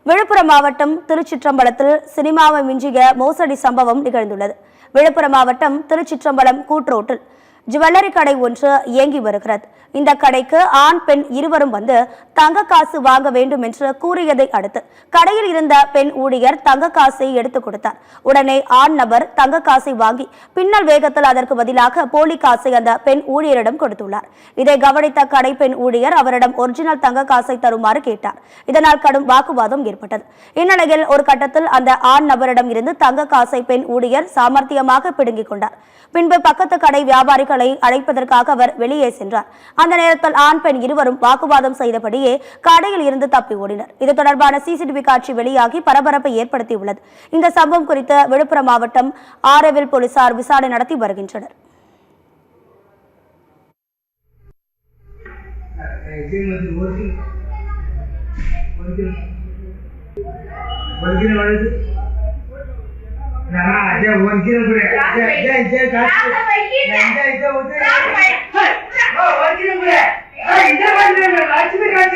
விழுப்புரம் மாவட்டம் திருச்சிற்றம்பலத்தில் சினிமாவை மிஞ்சிய மோசடி சம்பவம் நிகழ்ந்துள்ளது. விழுப்புரம் மாவட்டம் திருச்சிற்றம்பலம் கூட்ரோட்டில் ஜுவல்லரி கடை ஒன்று இயங்கி வருகிறது. இந்த கடைக்கு ஆண் பெண் இருவரும் வந்து தங்க காசு வாங்க வேண்டும் என்று கூறியதை அடுத்து கடையில் இருந்த பெண் ஊழியர் தங்க காசை எடுத்துக் கொடுத்தார். உடனே ஆண் நபர் தங்க காசை வாங்கி பின்னல் வேகத்தில் அதற்கு பதிலாக போலி காசை அந்த பெண் ஊழியரிடம் கொடுத்துள்ளார். இதை கவனித்த கடை பெண் ஊழியர் அவரிடம் ஒரிஜினல் தங்க காசை தருமாறு கேட்டார். இதனால் கடும் வாக்குவாதம் ஏற்பட்டது. இந்நிலையில் ஒரு கட்டத்தில் அந்த ஆண் நபரிடம் இருந்து தங்க காசை பெண் ஊழியர் சாமர்த்தியமாக பிடுங்கிக் கொண்டார். பின்பு பக்கத்து கடை வியாபாரிகளை அழைப்பதற்காக அவர் வெளியே சென்றார். அந்த நேரத்தில் ஆண் பெண் இருவரும் வாக்குவாதம் செய்தபடியே கடையில் இருந்து தப்பி ஓடினர். இது தொடர்பான சிசிடிவி காட்சி வெளியாகி பரபரப்பை ஏற்படுத்தியுள்ளது. இந்த சம்பவம் குறித்து விழுப்புரம் மாவட்டம் ஆரவில் போலீசார் விசாரணை நடத்தி வருகின்றனர். लक्ष्मी